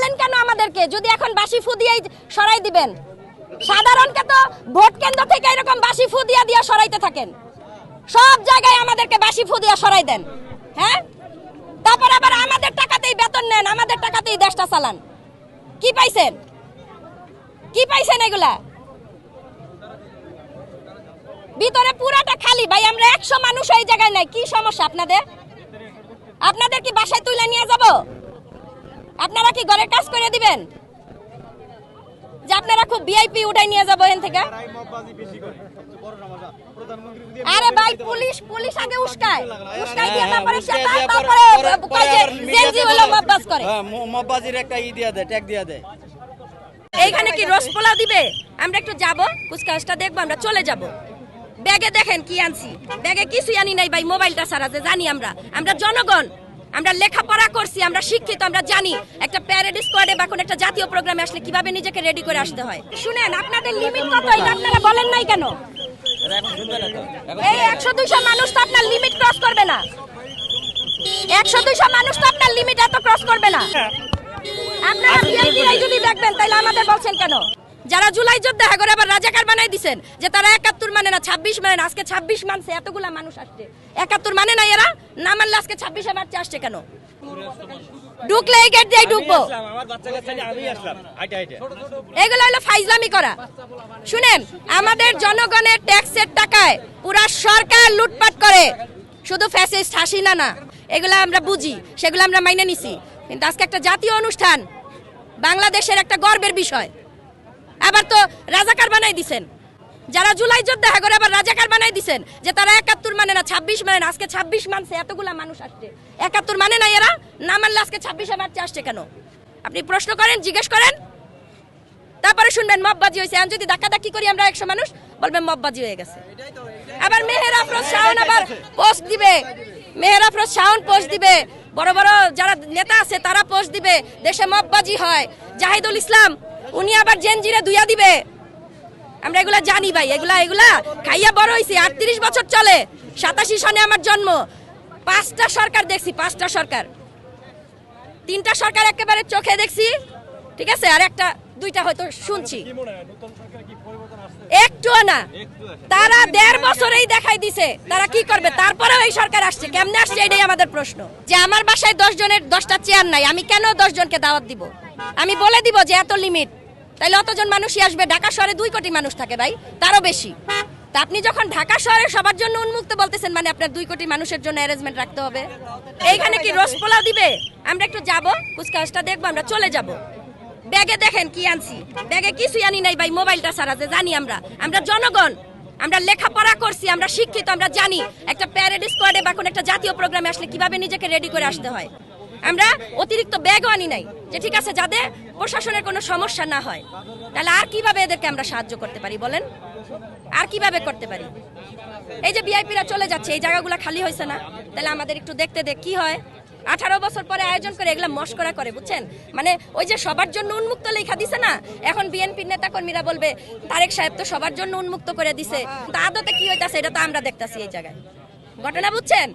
বলেন কেন আমাদেরকে যদি এখন বাসি ফু দিয়েই সরাই দিবেন? সাধারণকে তো ভোট কেন্দ্র থেকে এরকম বাসি ফু দিয়া সরাইতে থাকেন, সব জায়গায় আমাদেরকে বাসি ফু দিয়া সরাই দেন। হ্যাঁ, তারপর আবার আমাদের টাকাতেই বেতন নেন, আমাদের টাকাতেই দেশটা চালান। কি পাইছেন? কি পাইছেন এগুলা? ভিতরে পুরাটা খালি ভাই, আমরা 100 মানুষ এই জায়গায় নাই। কি সমস্যা আপনাদের? আপনাদের কি বাসায় তুলে নিয়ে যাব? আপনারা কি ঘরের কাজ করে দিবেন যে আপনারা খুব ভিআইপি উঠাই নিয়ে যাবো এখান থেকে? আরে ভাই, পুলিশ আগে উস্কায় দিয়ে তারপরে কয় যে জেনজি হলো মববাজ করে। মববাজির একটা দিয়া দেয়, ট্যাগ দিয়া দেয়। এইখানে কি রসপোলা দিবে? আমরা একটু যাব, কুচকাওয়াজটা দেখবো, আমরা চলে যাব। ব্যাগে দেখেন কি আনছি, ব্যাগে কিছুই আনি নাই ভাই, মোবাইলটা ছাড়া। যে জানি আমরা জনগণ, আমরা লেখাপড়া করছি, আমরা শিক্ষিত, আমরা জানি একটা প্যারেড স্কোয়াডে বা কোন একটা জাতীয় প্রোগ্রামে আসলে কিভাবে নিজেকে রেডি করে আসতে হয়। শুনেন, আপনাদের লিমিট কত এটা আপনারা বলেন নাই কেন? এই 100-200 মানুষ তো আপনার লিমিট ক্রস করবে না। 100-200 মানুষ তো আপনার লিমিট এত ক্রস করবে না। আপনারা বিএনপিরাই যদি দেখবেন তাহলে আমাদের বলছেন কেন? যারা জুলাই যোদ্ধা করে আবার রাজাকার বানাই দিবেন যে তারা 71 মানে না, 26 মানে না। আজকে 26 মানছে, এতগুলা মানুষ আসছে। 71 মানে না এরা, না মানলে আজকে 26-এ মারতে আসছে কেন? ঢুকলে এই গেট দিয়ে ঢুকবো। এগুলো হলো ফাইজলামি করা। শুনেন, আমাদের জনগণের ট্যাক্সের টাকায় পুরা সরকার লুটপাট করে। শুধু ফ্যাসিস্ট হাসিনা না, এগুলো আমরা বুঝি, সেগুলো আমরা মাইনে নিছি। কিন্তু আজকে একটা জাতীয় অনুষ্ঠান, বাংলাদেশের একটা গর্বের বিষয়, আবার তো রাজাকার বানাই দিছেন। যারা জুলাই যোদ্ধা করে আবার রাজাকার বানাই দিছেন যে তারা 71 মানে না, 26 মানে না। আজকে 26 মানছে, এতগুলা মানুষ আসছে। 71 মানে না এরা, না মানলে আজকে 26-এ মারতে আসছে কেন? আপনি প্রশ্ন করেন, জিজ্ঞেস করেন, তারপরে শুনবেন মববাজি হয়েছে। এখন যদি ধাক্কাধাক্কি করি আমরা 100 মানুষ, বলবেন মববাজি হয়ে গেছে। আবার মেহের আফরোজ শাওন আবার পোস্ট দিবে, মেহের আফরোজ শাওন পোস্ট দিবে, বড় বড় যারা নেতা আছে তারা পোস্ট দিবে, দেশে মববাজি হয়। জাহিদুল ইসলাম উনি আবার জেনজিরে দুইয়া দিবে। আমরা এগুলা জানি ভাই, এগুলা খাইয়া বড় হইছি। 38 বছর চলে, 87 সনে আমার জন্ম। 5টা সরকার দেখছি, 5টা সরকার। 3টা সরকার একেবারে চোখে দেখছি, ঠিক আছে, আর 2টা হয়তো শুনছি, একটুও না। তারা 1.5 বছরেই দেখাই দিছে তারা কি করবে। তারপরেও এই সরকার আসছে, কেমনে আসছে এটাই আমাদের প্রশ্ন। যে আমার বাসায় 10 জনের 10টা চেয়ার নাই, আমি কেন 10 জনকে দাওয়াত দিব? আমি বলে দিব যে এত লিমিট, তাইলে অতজন মানুষই আসবে। ঢাকা শহরে 2 কোটি মানুষ থাকে ভাই, তারও বেশি। তা আপনি যখন ঢাকা শহরে সবার জন্য উন্মুক্ত বলতেছেন, মানে আপনার 2 কোটি মানুষের জন্য অ্যারেঞ্জমেন্ট রাখতে হবে। এইখানে কি রসপোলা দিবে? আমরা একটু যাব, কুচকাওয়াজটা দেখবো, আমরা চলে যাব। ব্যাগে দেখেন কি আনছি, ব্যাগে কিছুই আনি নাই ভাই, মোবাইলটা ছাড়া। যে জানি আমরা জনগণ, আমরা লেখাপড়া করছি, আমরা শিক্ষিত, আমরা জানি একটা প্যারেড স্কোয়াডে বা কোন একটা জাতীয় প্রোগ্রামে আসলে কিভাবে নিজেকে রেডি করে আসতে হয়। আমরা অতিরিক্ত ব্যাগও আনি নাই, যে ঠিক আছে যাতে প্রশাসনের কোনো সমস্যা না হয়। তাহলে আর কিভাবে এদেরকে আমরা সাহায্য করতে পারি বলেন? আর কিভাবে করতে পারি? এই যে ভিআইপিরা চলে যাচ্ছে, এই জায়গাগুলো খালি হয়েছে না, তাহলে আমাদের একটু দেখতে কি হয়। 18 বছর পরে আয়োজন করে এগুলা মস্করা করে, বুঝছেন? মানে ওই যে সবার জন্য উন্মুক্ত লেখা দিছে না, এখন বিএনপির নেতা কর্মীরা বলবে তারেক সাহেব তো সবার জন্য উন্মুক্ত করে দিছে। তা আদতে কি হইতাছে এটা তো আমরা দেখতাছি এই জায়গায়। ঘটনা বুঝছেন?